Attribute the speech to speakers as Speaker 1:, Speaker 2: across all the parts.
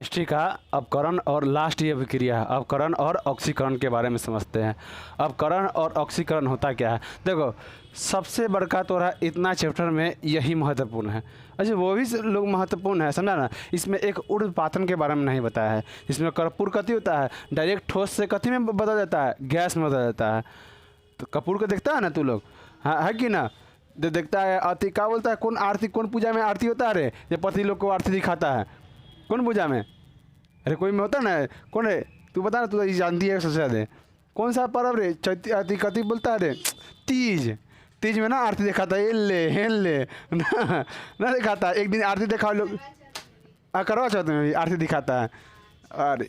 Speaker 1: ठीक है। अपकरण और लास्ट ये अभिक्रिया है। अपकरण और ऑक्सीकरण के बारे में समझते हैं। अपकरण और ऑक्सीकरण होता क्या है? देखो, सबसे बड़का तो रहा इतना चैप्टर में यही महत्वपूर्ण है। अच्छा, वो भी लोग महत्वपूर्ण है, समझा ना। इसमें एक ऊर्ध्वपातन के बारे में नहीं बताया है। इसमें कर्पूर कथी होता है, डायरेक्ट ठोस से कथी में बदल जाता है, गैस में बदल जाता है। तो कपूर को देखता है ना तू लोग, हाँ है कि ना? देखता है। आरती क्या बोलता है, कौन आरती, कौन पूजा में आरती होता है? अरे ये पति लोग को आरती दिखाता है कौन पूजा में? अरे कोई में होता ना, कौन है तू बता ना, तू ये जानती है सबसे ज़्यादा। कौन सा पर्व रे? चैती आरती कथी बोलता है रे? तीज। तीज में ना आरती दिखाता है, हेल ले ना दिखाता है। एक दिन आरती दिखाओ लोग, करवा चौथ में भी आरती दिखाता है। अरे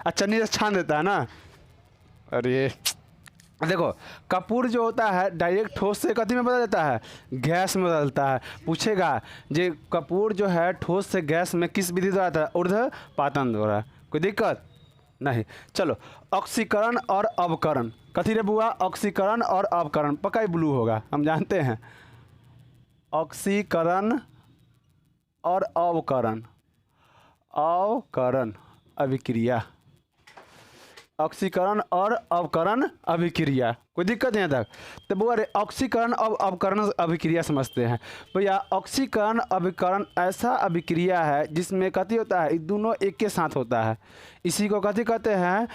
Speaker 1: चन्नी से छान देता है ना। अरे देखो, कपूर जो होता है डायरेक्ट ठोस से कथी में बदल जाता है, गैस में बदलता है। पूछेगा जे कपूर जो है ठोस से गैस में किस विधि द्वारा आता है? ऊर्ध्वपातन द्वारा। कोई दिक्कत नहीं। चलो, ऑक्सीकरण और अवकरण कथी रे बुआ? ऑक्सीकरण और अवकरण पक्का ही ब्लू होगा, हम जानते हैं। ऑक्सीकरण और अवकरण, अवकरण अभिक्रिया, ऑक्सीकरण और अवकरण अभिक्रिया। कोई दिक्कत नहीं तक? तो वो अरे ऑक्सीकरण और अवकरण अभिक्रिया समझते हैं भैया। ऑक्सीकरण अभिकरण ऐसा अभिक्रिया है जिसमें कथी होता है, दोनों एक के साथ होता है। इसी को कथी कहते हैं?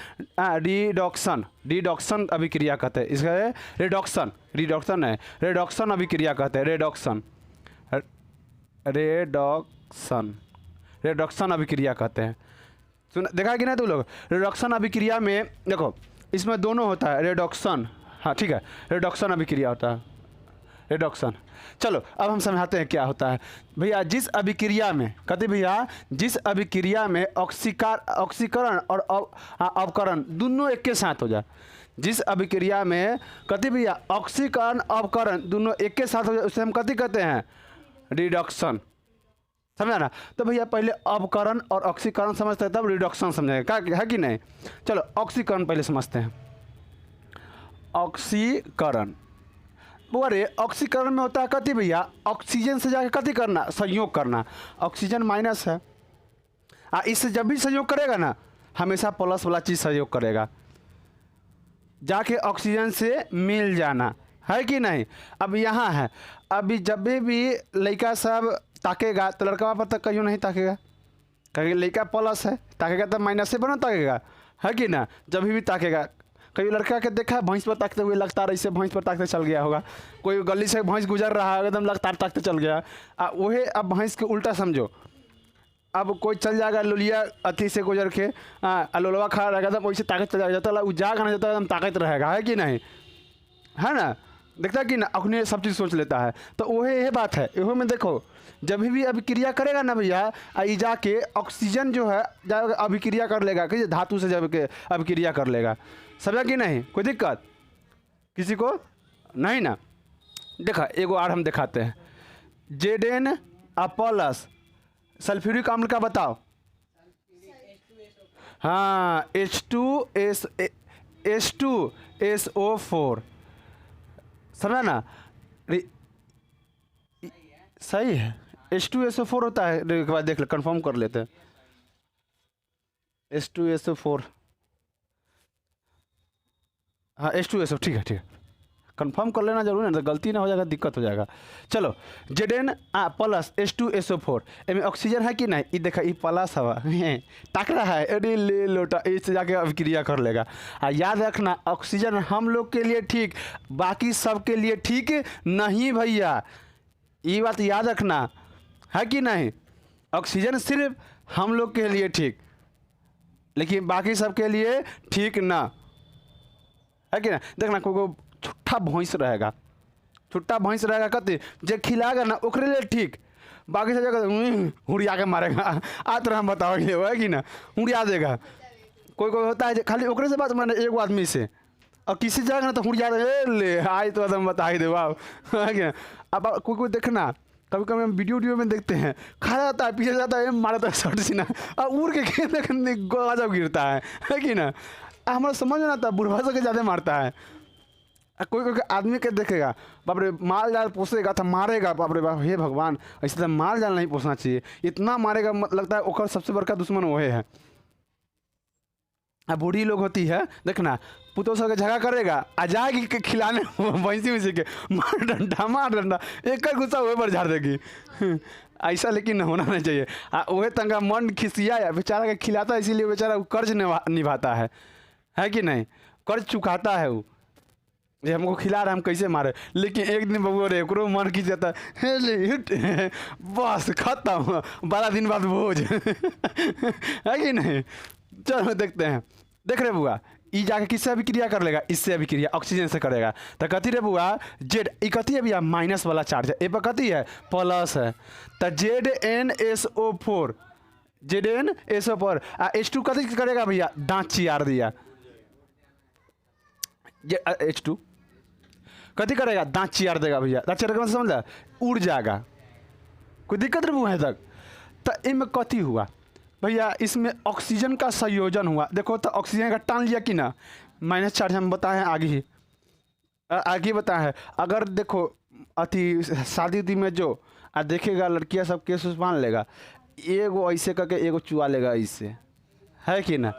Speaker 1: रिडॉक्शन। रिडॉक्शन अभिक्रिया कहते हैं इसका। रिडॉक्शन, रिडॉक्शन है, रिडॉक्शन अभिक्रिया कहते हैं। रिडॉक्शन, रिडॉक्शन, रिडॉक्शन अभिक्रिया कहते हैं। सुन, देखा कि नहीं तू लोग? रिडक्शन अभिक्रिया में देखो, इसमें दोनों होता है। रिडक्शन, हाँ ठीक है, रिडक्शन अभिक्रिया होता है, रिडक्शन। चलो अब हम समझाते हैं क्या होता है भैया। जिस अभिक्रिया में कथी भैया, जिस अभिक्रिया में ऑक्सीकरण और अवकरण दोनों एक के साथ हो जाए। जिस अभिक्रिया में कथी भैया, ऑक्सीकरण अवकरण दोनों एक के साथ हो जाए, उसे हम कथी कहते हैं? रिडक्शन। समझा ना? तो भैया पहले अवकरण और ऑक्सीकरण समझते हैं, तब रिडक्शन समझेंगे, क्या है कि नहीं? चलो ऑक्सीकरण पहले समझते हैं। ऑक्सीकरण, वो अरे ऑक्सीकरण में होता है कथी भैया, ऑक्सीजन से जाके कथी करना, संयोग करना। ऑक्सीजन माइनस है, इससे जब भी संयोग करेगा ना, हमेशा प्लस वाला चीज़ संयोग करेगा, जाके ऑक्सीजन से मिल जाना, है कि नहीं? अब यहाँ है, अभी जब भी लड़का सब ताकेगा तो लड़का पर तक कहीं नहीं ताकेगा, कहीं लड़का प्लस है, ताकेगा तो माइनस से बना ताकेगा, है कि ना? जब भी ताकेगा, कभी लड़का के देखा है भैंस पर ताकते हुए, लगातार ऐसे भैंस पर ताकते चल गया होगा। कोई गली से भैंस गुजर रहा है, एकदम लगातार ताकते चल गया। वही अब भैंस के उल्टा समझो, अब कोई चल जाएगा लोलिया अथी से गुजर के, लोलवा खड़ा रहेगा एकदम वैसे ताकत चल जाएगा, वो जाग नहीं जाता, एकदम ताकत रहेगा, है कि नहीं? है ना? देखता कि ना, अपने सब चीज़ सोच लेता है। तो वही ये बात है, इहो में देखो, जब भी अभिक्रिया करेगा ना भैया, ये जाके ऑक्सीजन जो है अभिक्रिया कर लेगा, कि धातु से जब के अभिक्रिया कर लेगा। समझा कि नहीं? कोई दिक्कत किसी को नहीं ना? देखा एगो और हम दिखाते हैं। जेडेन प्लस सल्फ्यूरिक अम्ल का बताओ। हाँ, H2SO4। समझा ना? सही है, H2SO4 होता है। एक बार देख ले, कंफर्म कर लेते हैं। H2SO4, हाँ H2SO, ठीक है ठीक है, कंफर्म कर लेना जरूर है, तो गलती ना हो जाएगा, दिक्कत हो जाएगा। चलो, Zn प्लस H2SO4, इसमें ऑक्सीजन है कि नहीं? ये देखा, ये प्लस हवा ताक रहा है, अरे ले लोटा, इससे जाके अभिक्रिया कर लेगा। याद रखना, ऑक्सीजन हम लोग के लिए ठीक, बाकी सब के लिए ठीक नहीं भैया, ये बात याद रखना, है कि नहीं? ऑक्सीजन सिर्फ हम लोग के लिए ठीक, लेकिन बाकी सब के लिए ठीक ना, है कि ना? देखना, कोई छुट्टा भैंस रहेगा, छुट्टा भैंस रहेगा, कति जे खिलाएगा ना ओकरे लिए ठीक, बाकी सब जगह हुड़िया के मारेगा। तरह हम बताओगे, है कि ना? हुड़िया देगा। कोई कोई होता है खाली ओकरे से बात माने, एगो आदमी से, और किसी जगह ना तो हुड़िया ले आज तो एकदम बता ही दे, वाह, है कि ना? अब कोई कोई देखना, कभी कभी हम वीडियो में देखते हैं, खा जाता है, पीछे जाता है, मारता है शर्ट सीना, और उड़ के खेत गजब गिरता है कि ना? हमारा समझ में आता है, बुढ़वा से ज़्यादा मारता है। कोई कोई आदमी के देखेगा, बाप रे माल जाल पोसेगा तो मारेगा, बाप रे बाप, हे भगवान, ऐसे तो माल जाल नहीं पोसना चाहिए, इतना मारेगा, लगता है ओकर सबसे बड़का दुश्मन वही है। अब बूढ़ी लोग होती है, देखना पुतों से झगड़ा करेगा, आ जाएगी के खिलाने भैंसी वैंसी के, मार डंडा, एक का गुस्सा वही पर झाड़ देगी। ऐसा लेकिन होना नहीं चाहिए। वही तंगा मन खिसिया बेचारा के खिलाता है, इसीलिए बेचारा कर्ज निभाता है कि नहीं, कर्ज चुकाता है वो, ये हमको खिला रहा है हम कैसे मारे। लेकिन एक दिन बबुआ रे ओकरो मन खींच जाता है, बस खत्म, 12 दिन बाद भोज है कि नहीं। चलो देखते हैं, देख रहे बुआ, ई जाके किससे अभिक्रिया कर लेगा, इससे अभिक्रिया ऑक्सीजन से करेगा। तो कथी रे बुआ, जेड ई कथी है भैया, माइनस वाला चार्ज है, ए पर कथी है, प्लस है, तो ZnSO4, ZnSO4 H2 कथी करेगा भैया, दांत चियार दिया, H2 कथी करेगा, दांत चियार देगा भैया, दांत चियार का समझ उड़ जाएगा, कोई दिक्कत नहीं है तक। तो इनमें कथी हुआ भैया, इसमें ऑक्सीजन का संयोजन हुआ। देखो तो ऑक्सीजन का टान लिया कि ना, माइनस चार्ज हम बताए आगे ही, आगे बताए हैं। अगर देखो अति शादी उदी में जो देखेगा लड़कियां सब केस उस मान लेगा, एगो ऐसे करके एगो चुआ लेगा इससे, है कि ना।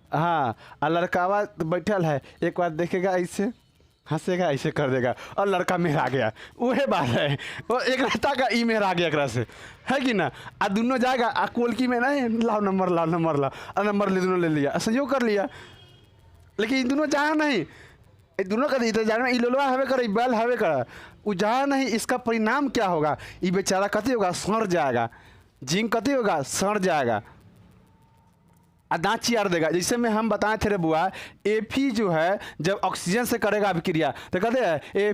Speaker 1: हाँ, और लड़कावा बैठल है, एक बार देखेगा ऐसे हंसेगा, ऐसे कर देगा, और लड़का मेहरा गया, वही बात है, वो एक रहता का ई मेहरा गया एक से, है कि ना। आ दोनों जाएगा आ कोलकी में नहीं, लाओ नंबर लाओ नंबर लाओ, और नंबर ले दोनों ले लिया, संयोग कर लिया। लेकिन इन दोनों जहाँ नहीं, दोनों का तो जाना, इलोलवा हवे करे, बैल हवे करे, वो जहाँ नहीं, इसका परिणाम क्या होगा, ये बेचारा कथी होगा, सड़ जाएगा, जिंक कथी होगा, सड़ जाएगा, दांत चियार देगा। जैसे में हम बताए थे रे बुआ, Fe जो है जब ऑक्सीजन से करेगा अभिक्रिया तो कहते हैं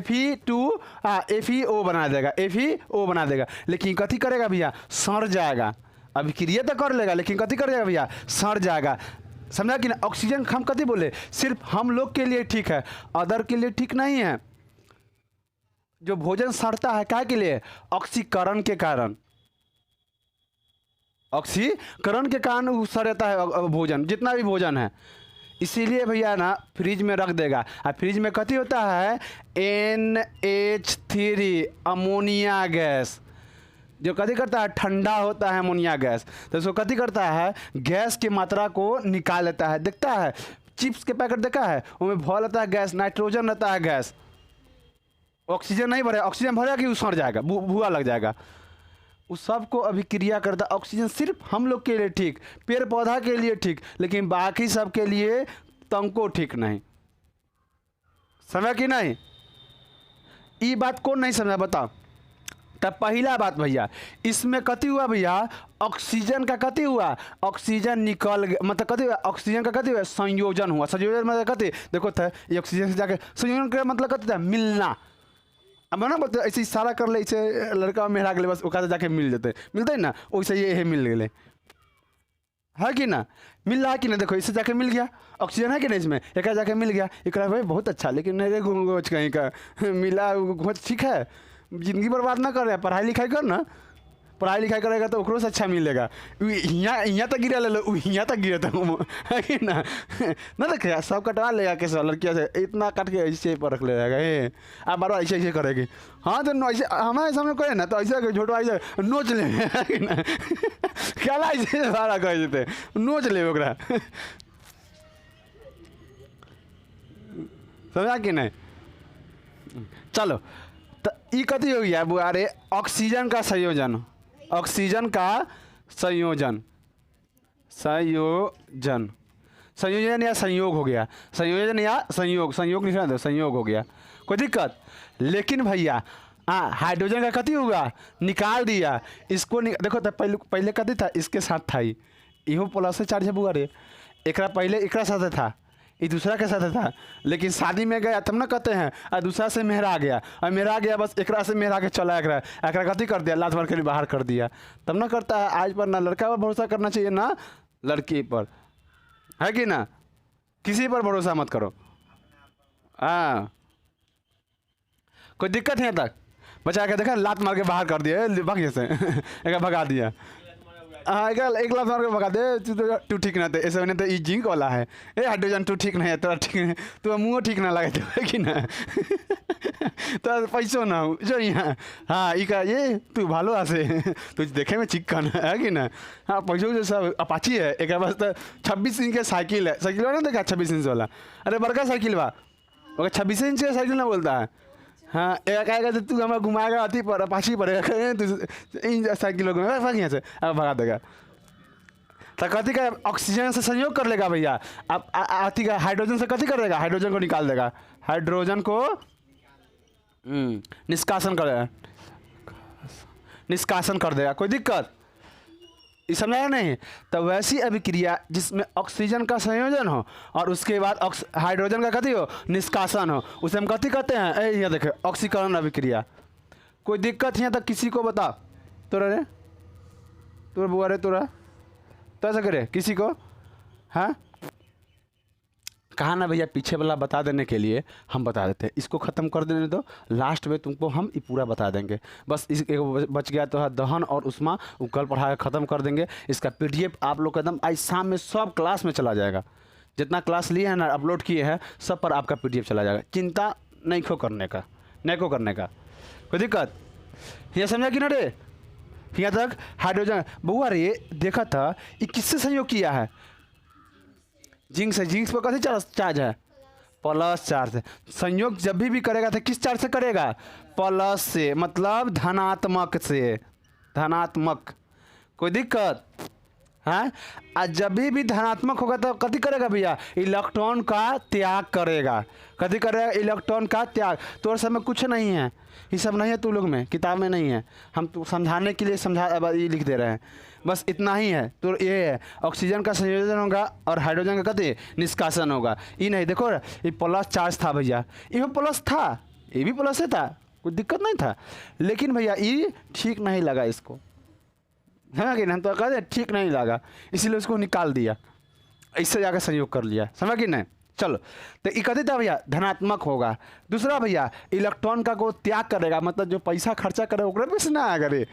Speaker 1: FeO बना देगा, FeO बना देगा। लेकिन कथी करेगा भैया, सड़ जाएगा, अभिक्रिया तो कर लेगा लेकिन कथी करेगा भैया, सड़ जाएगा। समझा कि ना। ऑक्सीजन हम कथी बोले, सिर्फ हम लोग के लिए ठीक है, अदर के लिए ठीक नहीं है। जो भोजन सड़ता है क्या के लिए, ऑक्सीकरण के कारण, ऑक्सीकरण के कारण सड़ता है भोजन, जितना भी भोजन है। इसीलिए भैया ना फ्रिज में रख देगा, और फ्रिज में कथी होता है, NH3 अमोनिया गैस, जो कथी करता है, ठंडा होता है अमोनिया गैस, तो इसको कथी करता है, गैस की मात्रा को निकाल लेता है। देखता है चिप्स के पैकेट देखा है, उसमें भर रहता है गैस, नाइट्रोजन रहता है गैस, ऑक्सीजन नहीं भरे, ऑक्सीजन भरेगा कि वो सड़ जाएगा, भूआ लग जाएगा। उस सब को अभिक्रिया करता। ऑक्सीजन सिर्फ हम लोग के लिए ठीक, पेड़ पौधा के लिए ठीक, लेकिन बाकी सब के लिए तंको ठीक नहीं। समझा कि नहीं, ये बात कौन नहीं समझा बताओ। तब पहला बात भैया, इसमें कथी हुआ भैया, ऑक्सीजन का कथी हुआ, ऑक्सीजन निकल गया, मतलब कथी हुआ, ऑक्सीजन का कथी हुआ, संयोजन हुआ। संयोजन मतलब कथी, देखो था ये ऑक्सीजन से जाके संयोजन का मतलब कथी था, मिलना। अब ना बोलते ऐसे इशारा कर ले, ऐसे लड़का मेहरा गए बस ओका जाके मिल जाते, मिलते ना, वैसे ये मिल गए, है कि ना, मिल रहा है कि ना। देखो इससे जाके मिल गया, ऑक्सीजन है कि नहीं इसमें, एक जाके मिल गया, एक भाई बहुत अच्छा, लेकिन नहीं घूंघोच कहीं का मिला घोच, ठीक है, जिंदगी बर्बाद ना कर रहे, पढ़ाई लिखाई कर ना, पढ़ाई लिखाई करेगा तो ओकरो से अच्छा मिलेगा। यहाँ तक गिरा ले लो, यहाँ तक गिरा था, है कि ना। ना देखे सब कटवा लेगा कैसे, लड़किया से इतना काट के ऐसे पर रख लेगा, ये आप बार ऐसे ऐसे करेगी। हाँ तो ऐसे हमारे सामने करे ना, तो ऐसे झोटो ऐसे नोच ले, है कि ना, क्या ऐसे सारा कह देते, नोच ले ओकरा, समझा कि नहीं। चलो तो ये कथी हो गया बुआ रे, ऑक्सीजन का संयोजन, ऑक्सीजन का संयोजन, संयोजन, संयोजन या संयोग हो गया, संयोजन या संयोग, संयोग लिखना दो, संयोग हो गया, कोई दिक्कत। लेकिन भैया हाइड्रोजन का कथी होगा, निकाल दिया इसको देखो तो पहले कथी था, इसके साथ था, इहो प्लस से चार्ज है बुआ रे, एकरा पहले एकरा साथ था, ये दूसरा के साथ था, लेकिन शादी में गया तब ना कहते हैं, और दूसरा से मेहरा गया, और मेहरा गया बस एकरा से मेहरा के चला, एकरा कथी कर दिया, लात भर के लिए बाहर कर दिया, तब ना करता है। आज पर ना लड़का पर भरोसा करना चाहिए ना लड़की पर, है कि ना, किसी पर भरोसा मत करो। हाँ कोई दिक्कत है तक, बचा के देखा लात मार के बाहर कर दिया, भाग्य से एक भगा दिया, हाँ एक लाख मार के भगा दे तू ठीक ना थे ऐसे मैंने तो ई जिंक वाला है ए हाइड्रोजन तू ठीक नहीं है तोरा ठीक नहीं तू मुँह ठीक ना लगे तो कि ना तो पैसो ना हो जो यहाँ हाँ ई का ये तू भालो आसे तू देखे में चिकन है कि ना हाँ पैसो जो सब अपाची है एक पास तो 26 इंच के साइकिल है साइकिल वाला ना देखा 26 इंच वाला अरे बड़का साइकिल बा ओके 26 इंच का साइकिल ना बोलता है हाँ एक आएगा तो तू हमें घुमाएगा अति पर अपाची पड़ेगा तू इन साइकिल भाग यहाँ से अब भगा देगा तो कथी का ऑक्सीजन से संयोग कर लेगा भैया अब अति का हाइड्रोजन से कथी कर देगा हाइड्रोजन को निकाल देगा हाइड्रोजन को निष्कासन कर देगा निष्कासन कर देगा कोई दिक्कत ये समझाया नहीं तो वैसी अभिक्रिया जिसमें ऑक्सीजन का संयोजन हो और उसके बाद हाइड्रोजन का कथी हो निष्कासन हो उसे हम कथी कहते हैं यहाँ देखे ऑक्सीकरण अभिक्रिया कोई दिक्कत यहाँ तक किसी को बता तोरा रे तोरा बुआ रे तोरा तो ऐसा करे किसी को हाँ कहा ना भैया पीछे वाला बता देने के लिए हम बता देते हैं इसको ख़त्म कर देने दो लास्ट में तुमको हम ये पूरा बता देंगे बस इस एक बच गया तो है दहन और उष्मा वो कल पढ़ा के ख़त्म कर देंगे इसका पीडीएफ आप लोग एकदम आज शाम में सब क्लास में चला जाएगा जितना क्लास लिए हैं ना अपलोड किए हैं सब पर आपका पीडीएफ चला जाएगा चिंता नहीं को करने का कोई दिक्कत ये समझा कि ना रे यहाँ तक हाइड्रोजन बउआ रे देखा था ये किससे संयोग किया है जिंक से जिंक पर कैसे चार्ज है प्लस चार्ज संयोग जब भी करेगा तो किस चार्ज से करेगा प्लस से मतलब धनात्मक से धनात्मक कोई दिक्कत है और जब भी धनात्मक होगा तो कथी करेगा भैया इलेक्ट्रॉन का त्याग करेगा कथी करेगा इलेक्ट्रॉन का त्याग तो सब में कुछ नहीं है ये सब नहीं है तू लोग में किताब में नहीं है हम तो समझाने के लिए ये लिख दे रहे हैं बस इतना ही है तो ये है ऑक्सीजन का संयोजन होगा और हाइड्रोजन का कथी निष्कासन होगा ये नहीं देखो ये प्लस चार्ज था भैया ये प्लस था ये भी प्लस ही था कोई दिक्कत नहीं था लेकिन भैया ये ठीक नहीं लगा इसको है कि नहीं हम तो कहते ठीक नहीं लगा इसीलिए उसको निकाल दिया इससे जाकर संयोग कर लिया समझ कि नहीं चलो तो ये कहते था भैया धनात्मक होगा दूसरा भैया इलेक्ट्रॉन का को त्याग करेगा मतलब जो पैसा खर्चा करे ओकरे पे से ना आ करे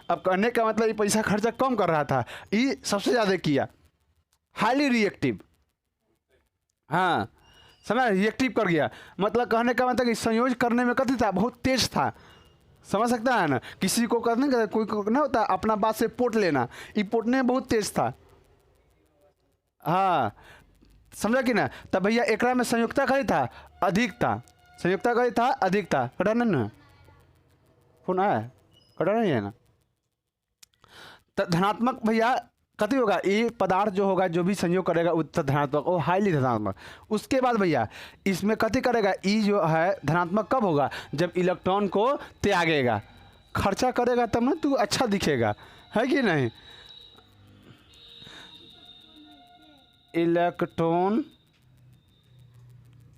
Speaker 1: अब कहने का मतलब ये पैसा खर्चा कम कर रहा था ये सबसे ज़्यादा किया हाईली रिएक्टिव हाँ समझ रिएक्टिव कर गया मतलब कहने का मतलब कि संयोज करने में कथी था बहुत तेज था समझ सकता है ना किसी को करने का कोई को ना होता अपना बात से पोट लेना ये पोटने में बहुत तेज था हाँ समझा कि ना तब भैया एकरा में संयुक्ता कही था अधिक था संयुक्ता कही था अधिक था कटा नहीं ना फोन आया कटा नहीं है ना तो धनात्मक भैया कथी होगा ये पदार्थ जो होगा जो भी संयोग करेगा उत्तर धनात्मक वो हाईली धनात्मक उसके बाद भैया इसमें कथी करेगा ई जो है धनात्मक कब होगा जब इलेक्ट्रॉन को त्यागेगा खर्चा करेगा तब ना तू अच्छा दिखेगा है कि नहीं इलेक्ट्रॉन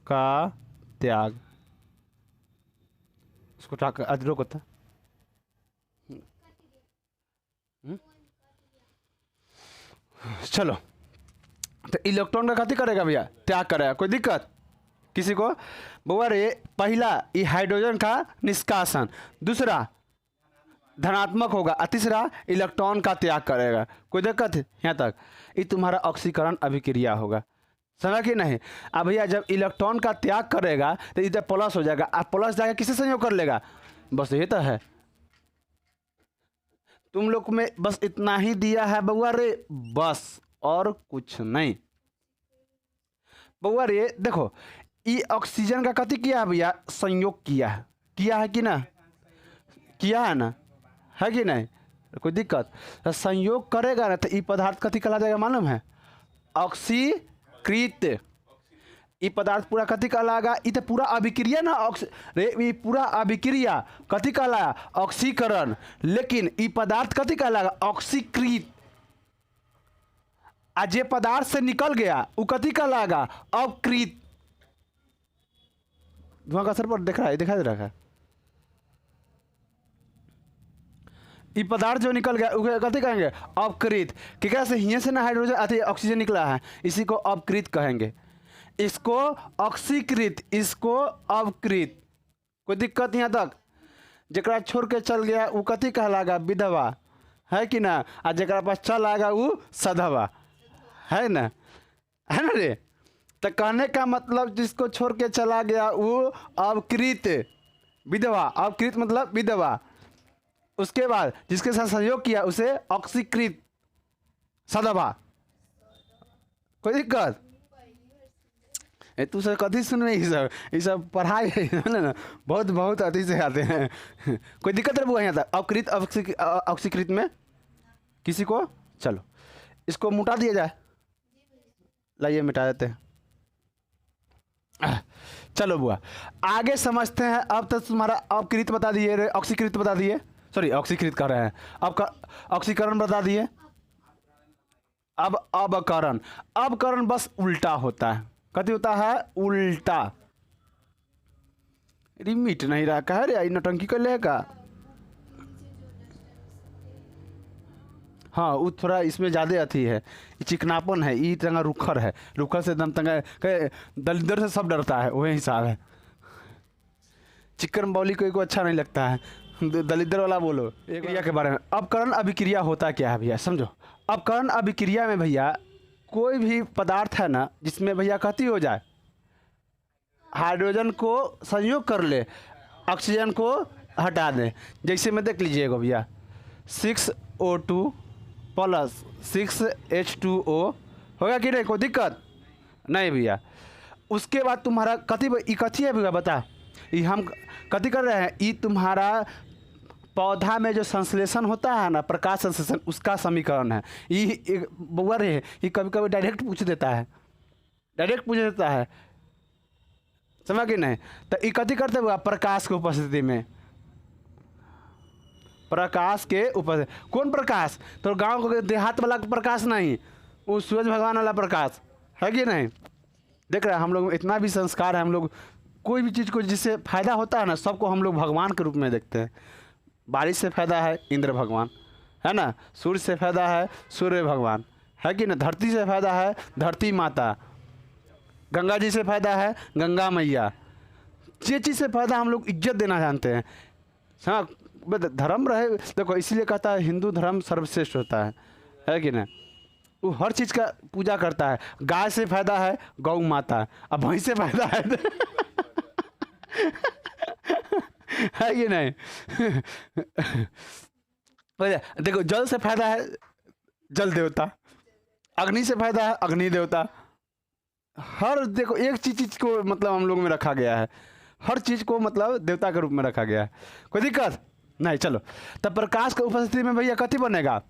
Speaker 1: का त्याग उसको अदरों को था चलो तो इलेक्ट्रॉन का कथी करेगा भैया त्याग करेगा कोई दिक्कत किसी को बउआ रे पहला ये हाइड्रोजन का निष्कासन दूसरा धनात्मक होगा और तीसरा इलेक्ट्रॉन का त्याग करेगा कोई दिक्कत है यहाँ तक ये तुम्हारा ऑक्सीकरण अभिक्रिया होगा समझा कि नहीं अब भैया जब इलेक्ट्रॉन का त्याग करेगा तो इधर प्लस हो जाएगा और प्लस जाएगा किससे संयोग कर लेगा बस ये तो है तुम लोग में बस इतना ही दिया है बउआ रे बस और कुछ नहीं बउआ रे देखो ये ऑक्सीजन का कथी किया है भैया संयोग किया है कि ना किया है ना है कि नहीं कोई दिक्कत तो संयोग करेगा ना तो ये पदार्थ कथी कहला जाएगा मालूम है ऑक्सीकृत ये पदार्थ पूरा कथी कहलाएगा ये तो पूरा अभिक्रिया ना ये पूरा अभिक्रिया कथी कहलाया ऑक्सीकरण लेकिन ये पदार्थ कथी कहलाएगा ऑक्सीकृत आज ये पदार्थ से निकल गया वो कथी कहलाएगा अपकृत धुआं का असर पर दिखाई दे रहा है ये पदार्थ जो निकल गया उसे कथी कहेंगे अपकृत कि कैसे यहाँ से ना हाइड्रोजन अति ऑक्सीजन निकला है इसी को अपकृत कहेंगे इसको ऑक्सीकृत इसको अपकृत कोई दिक्कत यहाँ तक जरा छोड़ के चल गया वो कथी कहलाएगा विधवा है कि ना। आ जरा पास चल आएगा वो सधवा, है ना रे। तो कहने का मतलब जिसको छोड़ के चला गया वो अवकृत विधवा, अवकृत मतलब विधवा। उसके बाद जिसके साथ संयोग किया उसे अक्षीकृत सधवा। कोई दिक्कत तू सर कथी सुन रही ये सब पढ़ाई है ना, बहुत बहुत अति से आते हैं। कोई दिक्कत है यहाँ तक अवकृत अक्षीकृत में किसी को। चलो इसको मिटा दिया जाए, लाइए मिटा देते हैं। चलो बुआ आगे समझते हैं। अब तक तुम्हारा अवकृत बता दिए, अक्षीकृत बता दिए, सॉरी अक्षीकृत कर रहे हैं, अब अक्षीकरण बता दिए। अब अवकरण, अवकरण बस उल्टा होता है। कथी होता है? उल्टा। रिमीट नहीं रहा कह रे, नौटंकी कर लेगा। हाँ वो थोड़ा इसमें ज़्यादा अथी है, चिकनापन है, ई तंगा रुखर है, रुखर से दम तंगा दलिदर से सब डरता है, वही हिसाब है। चिकन बौली कोई को अच्छा नहीं लगता है, दलिदर वाला बोलो। एक क्रिया के बारे में, अपकरण अभिक्रिया होता क्या है भैया समझो। अपकरण अभिक्रिया में भैया कोई भी पदार्थ है ना जिसमें भैया कथी हो जाए, हाइड्रोजन को संयोग कर ले, ऑक्सीजन को हटा दे। जैसे में देख लीजिएगा भैया 6O2 प्लस 6H2O होगा कि नहीं, कोई दिक्कत नहीं भैया। उसके बाद तुम्हारा कथी है भैया बता, ये हम कथी कर रहे हैं, ये तुम्हारा पौधा में जो संश्लेषण होता है ना, प्रकाश संश्लेषण, उसका समीकरण है। ये बुआ रे ये कभी कभी डायरेक्ट पूछ देता है, डायरेक्ट पूछ देता है, समझ कि नहीं। तो ये कथी करते हुआ प्रकाश की उपस्थिति में, प्रकाश के उपस्थिति, कौन प्रकाश, तो गांव को देहात वाला प्रकाश नहीं, वो सूरज भगवान वाला प्रकाश है कि नहीं। देख रहे हैं हम लोग इतना भी संस्कार है, हम लोग कोई भी चीज़ को जिससे फायदा होता है ना सबको हम लोग भगवान के रूप में देखते हैं। बारिश से फायदा है इंद्र भगवान, है ना, सूर्य से फायदा है सूर्य भगवान, है कि ना, धरती से फायदा है धरती माता, गंगा जी से फायदा है गंगा मैया। ये चीज़ से फायदा हम लोग इज्जत देना जानते हैं। हाँ धर्म रहे, देखो इसीलिए कहता है हिंदू धर्म सर्वश्रेष्ठ होता है कि ना। वो हर चीज़ का पूजा करता है। गाय से फायदा है गौ माता, अब भैंस से फायदा है है कि नहीं। देखो जल से फायदा है जल देवता, अग्नि से फायदा है अग्नि देवता। हर देखो एक चीज़ को मतलब हम लोग में रखा गया है, हर चीज़ को मतलब देवता के रूप में रखा गया है। कोई दिक्कत नहीं। चलो तब प्रकाश की उपस्थिति में भैया कथी बनेगा,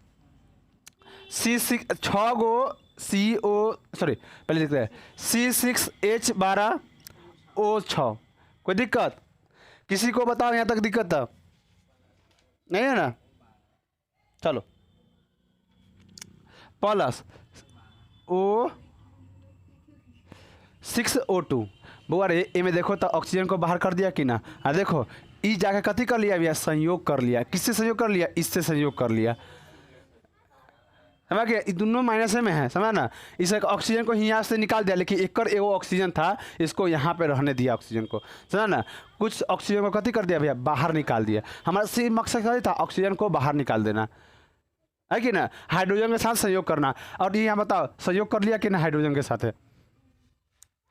Speaker 1: छः गो CO सॉरी पहले लिखते हैं C6H12O6। कोई दिक्कत किसी को बताओ, यहाँ तक दिक्कत था नहीं है ना। चलो प्लस O6O2 बुआ रे इमें देखो तो ऑक्सीजन को बाहर कर दिया कि ना। देखो ई जाके कथी कर लिया भैया, संयोग कर लिया। किससे संयोग कर लिया, इससे संयोग कर लिया। समझ गया, ये दोनों माइनस में है, समझा ना। इस ऑक्सीजन को यहाँ से निकाल दिया, लेकिन एक एगो ऑक्सीजन था इसको यहाँ पे रहने दिया ऑक्सीजन को, समझा ना। कुछ ऑक्सीजन को कथी कर दिया भैया, बाहर निकाल दिया। हमारा सी मकसद क्या था, ऑक्सीजन को बाहर निकाल देना, है कि ना, हाइड्रोजन के साथ संयोग करना। और ये यहाँ बताओ संयोग कर लिया कि ना हाइड्रोजन के साथ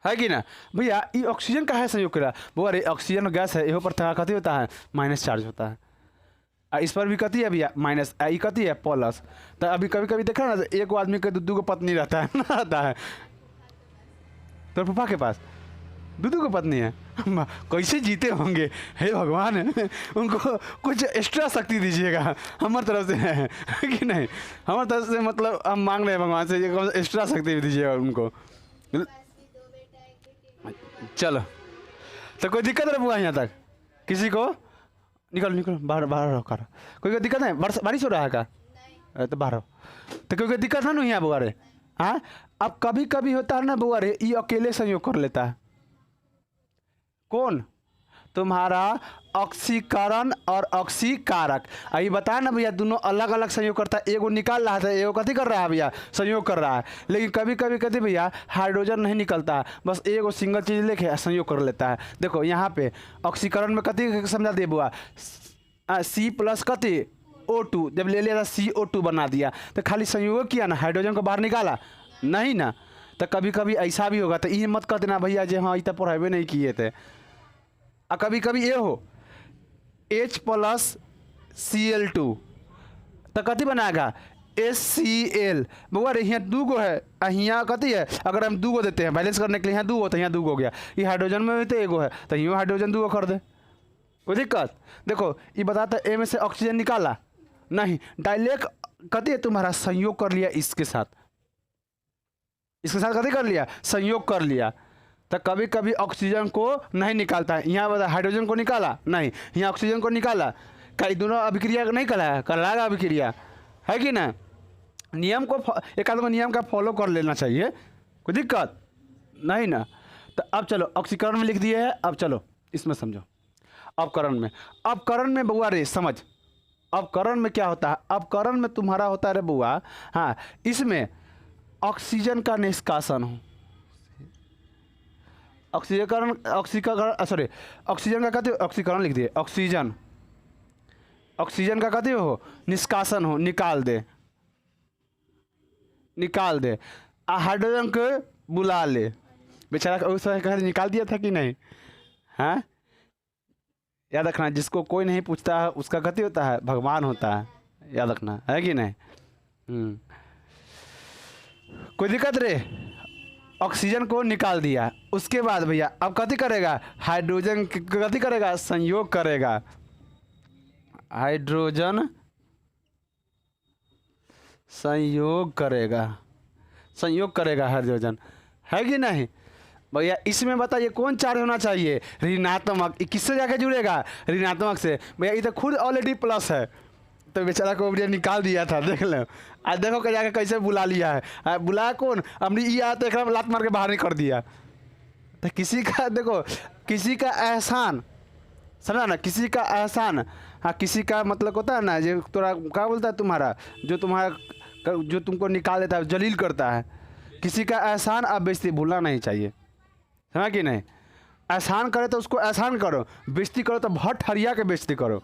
Speaker 1: है कि ना भैया। ये ऑक्सीजन का है संयोग करा वो, अरे ऑक्सीजन गैस है, यहाँ पर कथी होता है माइनस चार्ज होता है। इस पर भी कथी है भैया माइनस, ई कथी है प्लस। तो अभी कभी कभी देखा ना एक आदमी के दो पत्नी रहता है ना, रहता है तो पापा के पास दो को पत्नी है, कैसे जीते होंगे, हे भगवान उनको कुछ एक्स्ट्रा शक्ति दीजिएगा हमारी तरफ से, है कि नहीं। हमारी तरफ से मतलब हम मांग रहे हैं भगवान से एक्स्ट्रा शक्ति दीजिएगा उनको। चलो तो कोई दिक्कत है बुआ यहाँ तक किसी को, निकलो निकलो बाहर बाहर रहो कर, कोई दिक्कत है, बारिश हो रहा है का, तो बाहर तो कोई दिक्कत है ना यहाँ बुआ रे। हाँ अब कभी कभी होता है ना बुआ रे, ये अकेले संयोग कर लेता है। कौन, तुम्हारा ऑक्सीकरण और ऑक्सीकारक। ये बताया ना भैया दोनों अलग अलग संयोग करता है, एगो निकाल रहा था, एगो कथी कर रहा है भैया संयोग कर रहा है। लेकिन कभी कभी कथी भैया हाइड्रोजन नहीं निकलता, बस एगो सिंगल चीज़ लेके संयोग कर लेता है। देखो यहाँ पे ऑक्सीकरण में कथी समझा दे बुआ, C+ कथी O2, जब ले लिया था CO2 बना दिया, तो खाली संयोग किया ना, हाइड्रोजन को बाहर निकाला नहीं ना। तो कभी कभी ऐसा भी होगा, तो ये मत कह देना भैया जी हाँ इतना पढ़ाई नहीं किए थे। और कभी कभी ये हो H+Cl2, तो कथी बनाएगा HCl। बउआ रे यहाँ 2 गो है, यहाँ कथी है, अगर हम 2 गो देते हैं बैलेंस करने के लिए, यहाँ 2 गो तो यहाँ 2 गो हो गया। ये हाइड्रोजन में भी तो 1 गो है, तो यहाँ हाइड्रोजन 2 गो कर दे, कोई दिक्कत। देखो ये बताता ए में से ऑक्सीजन निकाला नहीं, डायरेक्ट कथी है तुम्हारा संयोग कर लिया इसके साथ, इसके साथ कथी कर लिया, संयोग कर लिया। तो कभी कभी ऑक्सीजन को नहीं निकालता है, यहाँ बता हाइड्रोजन को निकाला नहीं, यहाँ ऑक्सीजन को निकाला, कई दोनों अभिक्रिया नहीं कराएगा अभिक्रिया, है कि ना। नियम को एक आध नियम का फॉलो कर लेना चाहिए, कोई दिक्कत नहीं ना। तो अब चलो ऑक्सीकरण में लिख दिए है, अब चलो इसमें समझो अपकरण में। अपकरण में बउआ रे समझ, अपकरण में क्या होता है, अपकरण में तुम्हारा होता है रे बुआ, हाँ इसमें ऑक्सीजन का निष्कासन हो, ऑक्सीकरण सॉरी ऑक्सीजन का कहते हो, ऑक्सीकरण लिख दिए, ऑक्सीजन, ऑक्सीजन का कहते हो निष्कासन हो, निकाल दे, निकाल दे। हाइड्रोजन को बुला ले, बेचारा उस समय कहे निकाल दिया था कि नहीं, हाँ याद रखना, जिसको कोई नहीं पूछता है उसका गति होता है भगवान होता है, याद रखना, है कि नहीं। कोई दिक्कत रे, ऑक्सीजन को निकाल दिया, उसके बाद भैया अब कथी करेगा, हाइड्रोजन कथी करेगा, संयोग करेगा, हाइड्रोजन संयोग करेगा, संयोग करेगा हाइड्रोजन, है कि नहीं भैया। इसमें बताइए कौन चार्ज होना चाहिए, ऋणात्मक। किससे जाके जुड़ेगा, ऋणात्मक से। भैया ये तो खुद ऑलरेडी प्लस है, तो बेचारा को भैया निकाल दिया था, देख लो। आज देखो कि जाके कैसे बुला लिया है, बुलाया कौन, हमने ये आया तो एक लात मार के बाहर नहीं कर दिया। तो किसी का देखो, किसी का एहसान समझा ना, किसी का एहसान, हाँ किसी का मतलब होता है ना, जो थोड़ा क्या बोलता है तुम्हारा, जो तुम्हारा जो तुमको निकाल देता है, जलील करता है, किसी का एहसान अब बेइज्जती भूलना नहीं चाहिए, समझा कि नहीं। एहसान करे तो उसको एहसान करो, बेइज्जती करो तो बहुत ठरिया के बेइज्जती करो।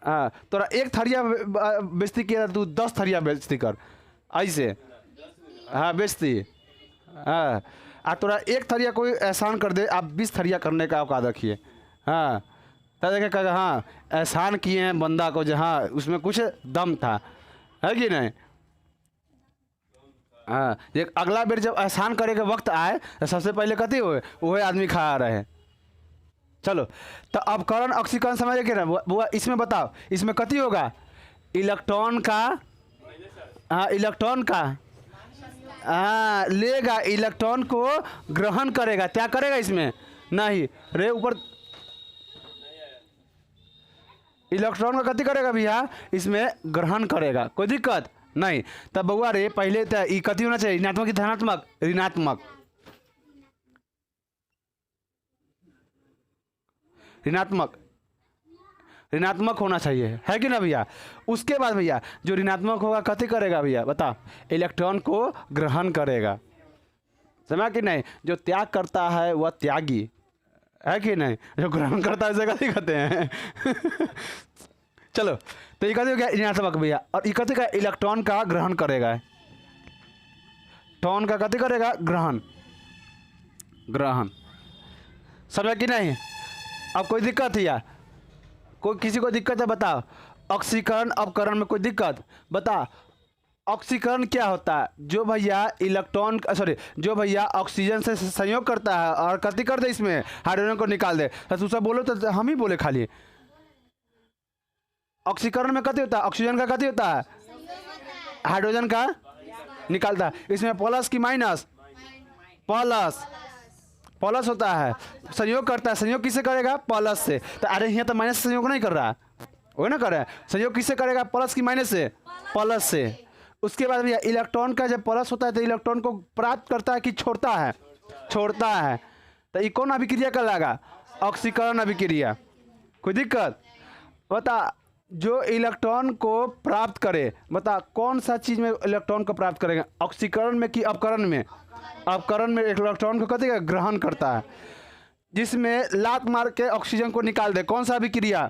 Speaker 1: हाँ तोरा एक थरिया बेइज्जती किया तू 10 थरिया बेइज्जती कर, ऐसे हाँ बेइज्जती। हाँ तोरा एक थरिया कोई एहसान कर दे, आप 20 थरिया करने का औकात रखिए। हाँ तब देखे कहा हाँ एहसान किए हैं बंदा को, जहाँ उसमें कुछ दम था, है कि नहीं। हाँ ये अगला बेर जब एहसान करे के वक्त आए तो सबसे पहले कथी हो वही आदमी खा रहे। चलो तो अपकरण ऑक्सीकरण समझ के ना बुआ, इसमें बताओ इसमें कथी होगा, इलेक्ट्रॉन का, हाँ इलेक्ट्रॉन का, हाँ लेगा, इलेक्ट्रॉन को ग्रहण करेगा, क्या करेगा इसमें नहीं रे ऊपर, इलेक्ट्रॉन का कथी करेगा भैया, इसमें ग्रहण करेगा, कोई दिक्कत नहीं। तब बउआ रे पहले तो ये कथी होना चाहिए, ऋणात्मक की धनात्मक, ऋणात्मक, ऋणात्मक, ऋणात्मक होना चाहिए, है कि ना भैया। उसके बाद भैया जो ऋणात्मक होगा कथी करेगा भैया बता, इलेक्ट्रॉन को ग्रहण करेगा, समझा कि नहीं। जो त्याग करता है वह त्यागी, है कि नहीं, जो ग्रहण करता है उसे कथी कहते हैं चलो तो ये कथी हो गया ऋणात्मक भैया, और ये कथी का इलेक्ट्रॉन का ग्रहण करेगा, टॉन का कथी करेगा, ग्रहण, ग्रहण, समझा कि नहीं। अब कोई दिक्कत है या कोई किसी को दिक्कत है बताओ, ऑक्सीकरण अपकरण में कोई दिक्कत बता। ऑक्सीकरण क्या होता है, जो भैया इलेक्ट्रॉन सॉरी जो भैया ऑक्सीजन से संयोग करता है और कथी कर दे इसमें हाइड्रोजन को निकाल दे, तो दूसरा बोलो तो हम ही बोले खाली। ऑक्सीकरण में कथी होता है, ऑक्सीजन का कथी होता है, हाइड्रोजन का निकालता है, इसमें प्लस की माइनस, प्लस, प्लस होता है, संयोग करता है, संयोग किससे करेगा, प्लस से। तो अरे यहाँ तो माइनस से संयोग नहीं कर रहा, वो ना कर रहा है, संयोग किससे करेगा, प्लस की माइनस से, प्लस से। उसके बाद भैया इलेक्ट्रॉन का जब प्लस होता है तो इलेक्ट्रॉन को प्राप्त करता है कि छोड़ता है, छोड़ता है। तो ये कौन अभिक्रिया कहलाएगा, ऑक्सीकरण अभिक्रिया, कोई दिक्कत बता। जो इलेक्ट्रॉन को प्राप्त करे बता, कौन सा चीज़ में इलेक्ट्रॉन को प्राप्त करेगा, ऑक्सीकरण में कि अपकरण में, अपकरण में इलेक्ट्रॉन को कथी ग्रहण करता है, जिसमें लात मार के ऑक्सीजन को निकाल दे, कौन सा अभिक्रिया,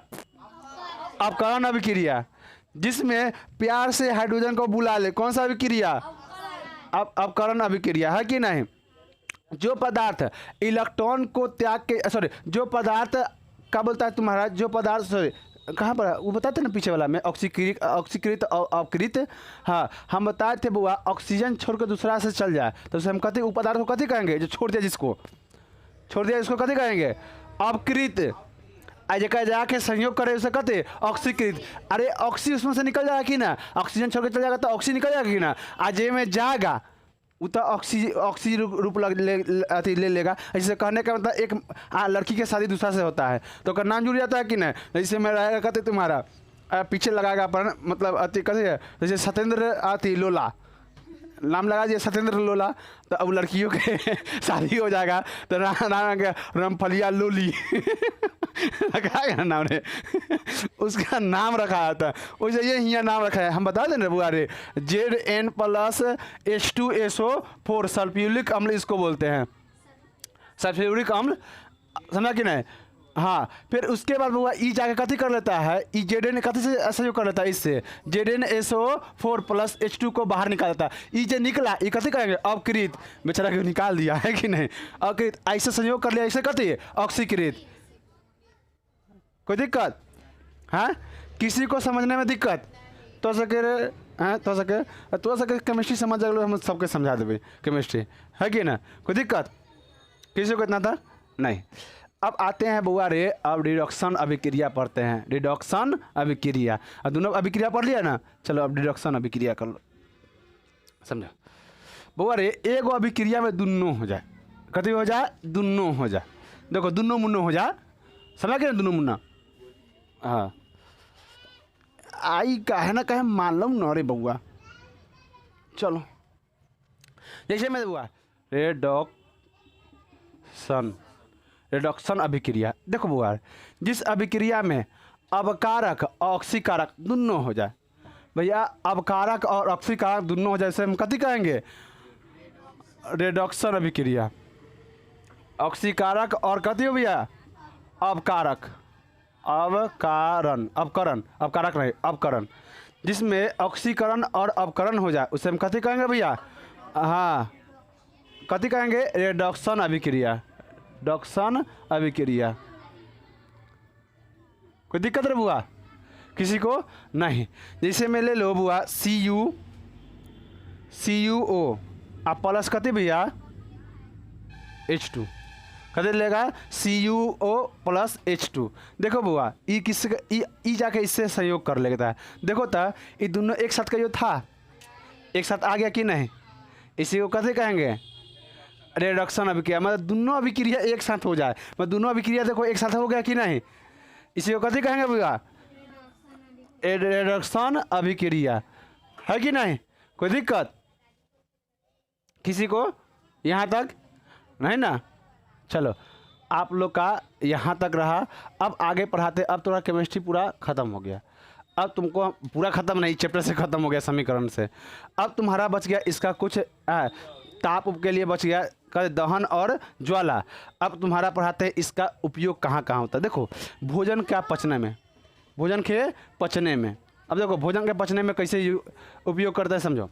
Speaker 1: अपकरण अभिक्रिया, जिसमें प्यार से हाइड्रोजन को बुला ले, कौन सा अभिक्रिया? अपकरण अभिक्रिया, है कि नहीं? जो पदार्थ इलेक्ट्रॉन को त्याग के, सॉरी, जो पदार्थ क्या बोलता है तुम्हारा, जो पदार्थ, सॉरी कहाँ पर वो बताते ना पीछे वाला में, ऑक्सीकृत और अपकृत। हाँ, हम बताए थे बुआ, ऑक्सीजन छोड़ कर दूसरा से चल जाए तो उसे हम कथी, वो पदार्थ को कथी कहेंगे? जो छोड़ दिया, जिसको छोड़ दिया इसको कथी कहेंगे? अपकृत। जगह जाके संयोग करे उसे कहते ऑक्सीकृत। अरे ऑक्सी उसमें से निकल जाएगा कि ना, ऑक्सीजन छोड़ के चल जाएगा तो ऑक्सी निकल जाएगा कि ना, आज में जाएगा वो तो ऑक्सी रूप ले लेगा। जैसे कहने का मतलब एक लड़की के शादी दूसरा से होता है तो का नाम जुड़ जाता है कि नहीं? जैसे मैं रहेगा कहते तुम्हारा पीछे लगाएगा अपन, मतलब अति कहते जैसे सत्येंद्र आती लोला, नाम लगा दिया सत्येंद्र लोला, तो अब लड़कियों के शादी हो जाएगा तो नाम रामफलिया लोली लगाएगा ना नाम ने उसका नाम रखा था। वैसे ये यहाँ नाम रखा है, हम बता दें ना बुआ रे, Zn+H2SO4 सल्फ्यूरिक अम्ल इसको बोलते हैं, सल्फ्यूरिक अम्ल, समझा कि नहीं? हाँ, फिर उसके बाद बुआ ई जाके कथी कर लेता है, ई Zn कथी से सहयोग कर लेता है, इससे ZnSO4+H2 को बाहर निकाल देता है। ई जो निकला ये कथी करेंगे? अपकृत। बेचारा को निकाल दिया है कि नहीं? अपकृत, ऐसे संयोग कर लिया, ऐसे कथी है? ऑक्सीकृत। कोई दिक्कत? हाँ, किसी को समझने में दिक्कत तो सके हाँ, तो सके केमिस्ट्री समझ जाए, हम सबके समझा देवे केमिस्ट्री, है कि ना? कोई दिक्कत किसी को इतना था नहीं। अब आते हैं बुआ रे, अब रिडक्शन अभिक्रिया पढ़ते हैं, रिडक्शन अभिक्रिया। अब दोनों अभिक्रिया पढ़ लिया ना, चलो अब रिडक्शन अभिक्रिया कर लो, समझो बुआ रे। एगो अभिक्रिया में दुनों हो जाए, कथी हो जाए? दुनों हो जाए। देखो दुनों मुन्नो हो जाए, समझ के दुनों मुन्ना। हाँ, आई कहे ना कहे मान लो न रे बउआ। चलो जैसे मैं बुआ रिडक्शन अभिक्रिया, देखो बुआ, जिस अभिक्रिया में अवकारक ऑक्सीकारक दोनों हो जाए, भैया अवकारक और ऑक्सीकारक दोनों हो जाए, इसे हम कथी कहेंगे? रिडक्शन अभिक्रिया। ऑक्सीकारक और कथी हो भैया? अवकारक, अवकारक नहीं, अवकरण, जिसमें ऑक्सीकरण और अवकरण हो जाए उसे हम कथी कहेंगे भैया? हाँ, कथी कहेंगे? रिडक्शन अभिक्रिया, रिडक्शन अभिक्रिया। कोई दिक्कत रे बुआ किसी को? नहीं। जैसे में ले लो बुआ CuO आप प्लस कथी भैया? H2 कदे लेगा? CuO+H2। देखो बुआ ई किससे ई जाके इससे संयोग कर लेता है। देखो तो ये दोनों एक साथ का जो था एक साथ आ गया कि नहीं? इसी को कैसे कहेंगे? रिडक्शन अभिक्रिया। मतलब दोनों अभिक्रिया एक साथ हो जाए, मतलब दोनों अभिक्रिया देखो एक साथ हो गया कि नहीं? इसी को कैसे कहेंगे भैया? रिडक्शन अभिक्रिया, है कि नहीं? कोई दिक्कत किसी को यहाँ तक नहीं ना? चलो आप लोग का यहाँ तक रहा। अब आगे पढ़ाते, अब थोड़ा केमिस्ट्री पूरा ख़त्म हो गया। अब तुमको पूरा ख़त्म नहीं, चैप्टर से ख़त्म हो गया, समीकरण से। अब तुम्हारा बच गया इसका कुछ ताप उप के लिए बच गया का दहन और ज्वाला। अब तुम्हारा पढ़ाते हैं इसका उपयोग कहाँ कहाँ होता है। देखो भोजन क्या पचने में, भोजन के पचने में। अब देखो भोजन के पचने में कैसे उपयोग करता है, समझो।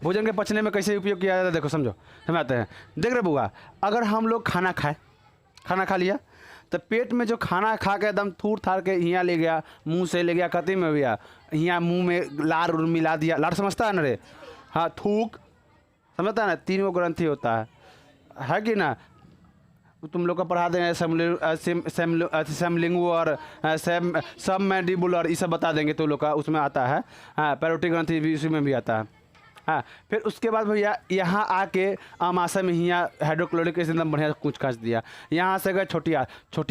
Speaker 1: भोजन के पचने में कैसे उपयोग किया जाता है, देखो समझो, समझाते हैं। देख रहे बुआ, अगर हम लोग खाना खा लिया तो पेट में जो खाना खा के एकदम थूर थार के हियाँ ले गया, मुंह से ले गया, कति में भैया हियाँ मुंह में लार मिला दिया। लार समझता है ना रे? हाँ, थूक समझता है ना? 3 गो ग्रंथि होता है कि ना? तुम लोग को पढ़ा देंगे सेमलिंगु और सब मैंडिबुलर, ये सब बता देंगे तो लोग का उसमें आता है। हाँ, पैरोटिक ग्रंथि भी उसी में भी आता है। हाँ, फिर उसके बाद भैया यहाँ आके अमाशय में यहाँ हाइड्रोक्लोरिक एसिड एकदम बढ़िया कुछ काट दिया। यहाँ से गए छोटी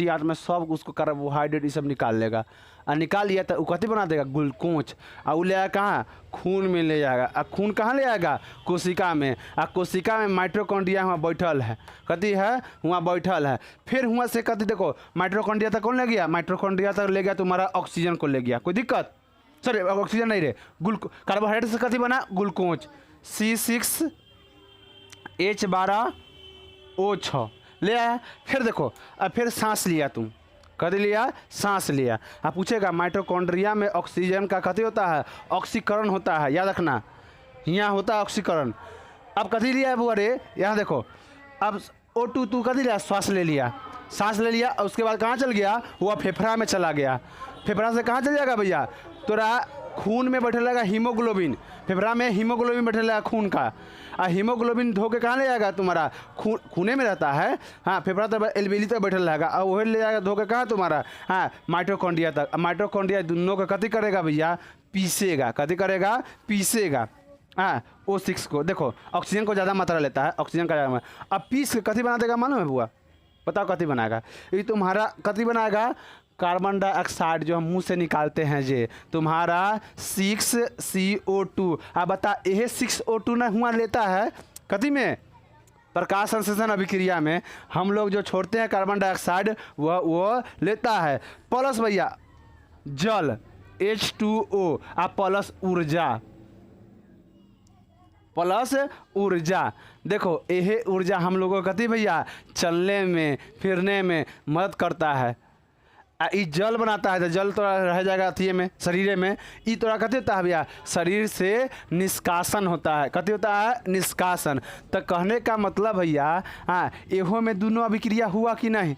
Speaker 1: आंत में सब उसको कार्बोहाइड्रेट ये सब निकाल लेगा, और निकाल लिया तो कथी बना देगा? ग्लूकोज। और वो ले आएगा कहाँ? खून में ले जाएगा। और खून कहाँ ले आएगा? कोशिका में। और कोशिका में माइटोकॉन्ड्रिया वहाँ बैठल है, कथी है? वहाँ बैठल है। फिर वहाँ से कथी देखो, माइटोकॉन्ड्रिया तक कौन ले गया? माइटोकॉन्ड्रिया तक ले गया तुम्हारा ऑक्सीजन को ले गया। कोई दिक्कत? सॉरी ऑक्सीजन नहीं रे, कार्बोहाइड्रेट से कथी बना? ग्लूकोज, C6H12O6 ले आया। फिर देखो, अब फिर सांस लिया तुम, कथी लिया? सांस लिया। आप पूछेगा माइटोकॉन्ड्रिया में ऑक्सीजन का कथी होता है? ऑक्सीकरण होता है, याद रखना, यहाँ होता है ऑक्सीकरण। अब कथी लिया है बुआ रे? यहाँ देखो, अब O2 तू कथी लिया? श्वास ले लिया, सांस ले लिया, और उसके बाद कहाँ चल गया? वह फेफड़ा में चला गया। फेफड़ा से कहाँ चल जाएगा भैया? तोरा खून में बैठे रहेगा हीमोग्लोबिन, फेफड़ा में हीमोग्लोबिन बैठे रहेगा खून का, और हीमोग्लोबिन धो के कहाँ ले जाएगा? तुम्हारा खूने में रहता है, हाँ, फेफड़ा तो एल्वेली तक बैठे रहेगा, और वही ले जाएगा धो के कहाँ तुम्हारा? हाँ, माइटोकॉन्ड्रिया तक। माइटोकॉन्ड्रिया दोनों का कथी करेगा भैया? पीसेगा। कथी करेगा? पीसेगा। हाँ, O6 को देखो, ऑक्सीजन को ज़्यादा मात्रा लेता है, ऑक्सीजन का ज़्यादा। अब पीस के कथी बना देगा मालूम है बुआ? बताओ कथी बनाएगा? ये तुम्हारा कथी बनाएगा? कार्बन डाइऑक्साइड जो हम मुंह से निकालते हैं, जे तुम्हारा 6CO2। अब बता, यह 6O2 ना हुआ लेता है कथी में? प्रकाश संश्लेषण अभिक्रिया में हम लोग जो छोड़ते हैं कार्बन डाइऑक्साइड, वो लेता है। प्लस भैया जल H2O, आप प्लस ऊर्जा, प्लस ऊर्जा। देखो, यह ऊर्जा हम लोगों को कथी भैया? चलने में, फिरने में मदद करता है। ई जल बनाता है, तो जल तो रह जाएगा अथिए में, शरीर में। ई तोरा कथी होता है भैया? शरीर से निष्कासन होता है। कथी होता है? निष्कासन। तो कहने का मतलब भैया, हाँ, एहो में दोनों अभिक्रिया हुआ कि नहीं?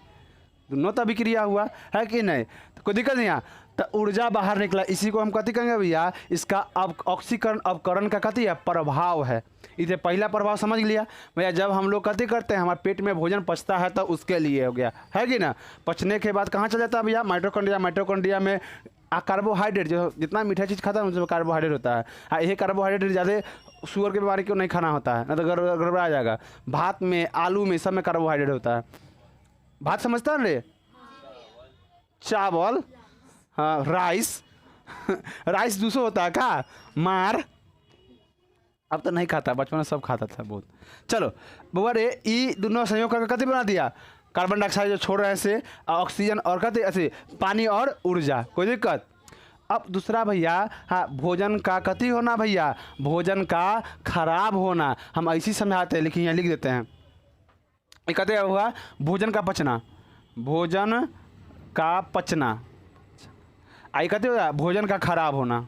Speaker 1: दोनों तो अभिक्रिया हुआ है कि नहीं? तो कोई दिक्कत नहीं। यहाँ तो ऊर्जा बाहर निकला, इसी को हम कथी कहेंगे भैया? इसका अब ऑक्सीकरण अवकरण का कथी है? प्रभाव है। इसे पहला प्रभाव समझ लिया भैया। जब हम लोग कथी करते हैं, हमारे पेट में भोजन पचता है, तो उसके लिए हो गया, है कि ना? पचने के बाद कहाँ चल जाता है भैया? माइटोकॉन्ड्रिया। माइटोकॉन्ड्रिया में कार्बोहाइड्रेट, जो जितना मीठा चीज़ खाता है उसमें कार्बोहाइड्रेट होता है। हाँ, यही कार्बोहाइड्रेट ज़्यादा शुगर की बीमारी को नहीं खाना होता है, ना तो गड़बड़ा जाएगा। भात में, आलू में, सब में कार्बोहाइड्रेट होता है। भात समझता है रे? चावल, हाँ, राइस राइस दूसरा होता है का? मार, अब तो नहीं खाता, बचपन में सब खाता था बहुत। चलो बउआ रे, ई दोनों संयोग करके कथी बना दिया? कार्बन डाइऑक्साइड जो छोड़ रहे हैं से ऑक्सीजन, और कथी ऐसे पानी और ऊर्जा। कोई दिक्कत? अब दूसरा भैया, हाँ, भोजन का कथी होना भैया? भोजन का खराब होना। हम ऐसी समझाते हैं, लेकिन यहाँ लिख देते हैं। ये कहते हुआ भोजन का पचना, भोजन का पचना। आई कहते हो भोजन का खराब होना,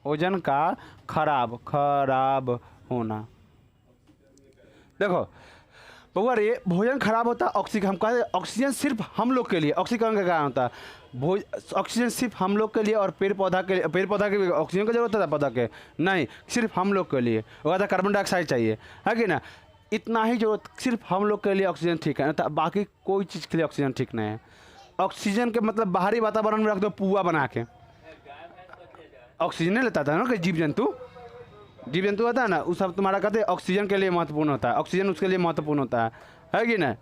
Speaker 1: भोजन का खराब होना। देखो बउआ रे, भोजन खराब होता है ऑक्सीजन, हम कहते हैं ऑक्सीजन सिर्फ हम लोग के लिए, ऑक्सीकरण का कारण होता है ऑक्सीजन सिर्फ हम लोग के लिए, और पेड़ पौधा के लिए। पेड़ पौधा के ऑक्सीजन की जरूरत है पौधा के? नहीं, सिर्फ हम लोग के लिए। वो कहता है कार्बन डाइऑक्साइड चाहिए, है कि ना? इतना ही जरूरत, सिर्फ हम लोग के लिए ऑक्सीजन ठीक है, ना बाकी कोई चीज़ के लिए ऑक्सीजन ठीक नहीं है। ऑक्सीजन के मतलब बाहरी वातावरण में रख दो पुआ बना के, ऑक्सीजन नहीं लेता था ना कि जीव जंतु होता है ना, वो सब तुम्हारा कहते हैं ऑक्सीजन के लिए महत्वपूर्ण होता है, ऑक्सीजन उसके लिए महत्वपूर्ण होता है कि ना?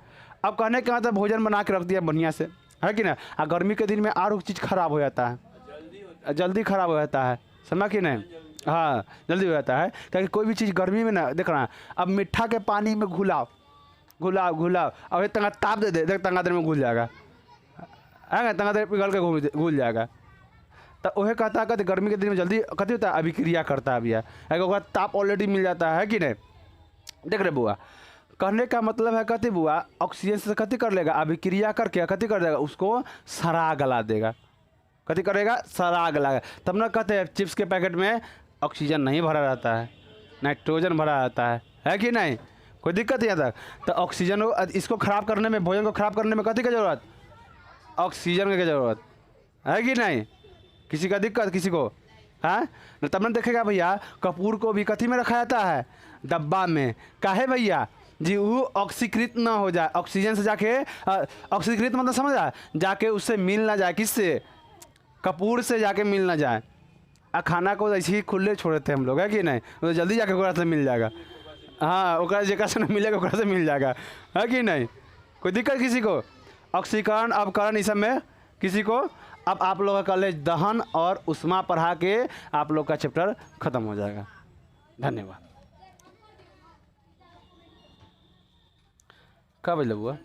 Speaker 1: अब कहने का मतलब भोजन बना के रख दिया बढ़िया से, है कि ना? और गर्मी के दिन में और चीज़ खराब हो जाता है, जल्दी खराब हो जाता है, समझा कि नहीं? हाँ, जल्दी हो जाता है, क्योंकि कोई भी चीज़ गर्मी में ना, देखना, अब मीठा के पानी में घुलाओ, अब तंगा ताप दे देख, तंगा देर में घुल जाएगा, है ना? तंगा देर पिघल के घुल जाएगा। तो वह कहता है कि गर्मी के दिन में जल्दी कथी होता है? अभिक्रिया करता है भैया, है ताप ऑलरेडी मिल जाता है कि नहीं? देख रहे बुआ, कहने का मतलब है कथी बुआ? ऑक्सीजन से कथी कर लेगा? अभिक्रिया करके कथी कर देगा? उसको सड़ा गला देगा। कथी करेगा? सड़ा गला। तब ना कहते हैं चिप्स के पैकेट में ऑक्सीजन नहीं भरा रहता है, नाइट्रोजन भरा रहता है कि नहीं? कोई दिक्कत यहाँ तक? तो ऑक्सीजन इसको खराब करने में, भोजन को खराब करने में कथी की जरूरत? ऑक्सीजन की जरूरत है कि नहीं? किसी का दिक्कत किसी को? हाँ, तब ना देखेगा भैया, कपूर को भी कथी में रखा जाता है? डब्बा में। काहे भैया? जी वो ऑक्सीकृत ना हो जाए, ऑक्सीजन से जाके, ऑक्सीकृत मतलब समझा? जाके उससे मिल ना जाए, किससे? कपूर से जाके मिल ना जाए। खाना को ऐसे ही खुले छोड़े थे हम लोग, है कि नहीं? तो जल्दी जाके ओकरा से मिल जाएगा। हाँ, ओकरा जेकरा से नहीं मिलेगा ओकरा से मिल जाएगा, है कि नहीं? कोई दिक्कत किसी को? ऑक्सीकरण अवकरण इस सब में किसी को? अब आप लोग का कॉलेज दहन और उष्मा पढ़ा के आप लोग का चैप्टर खत्म हो जाएगा। धन्यवाद। कब बजे हुआ?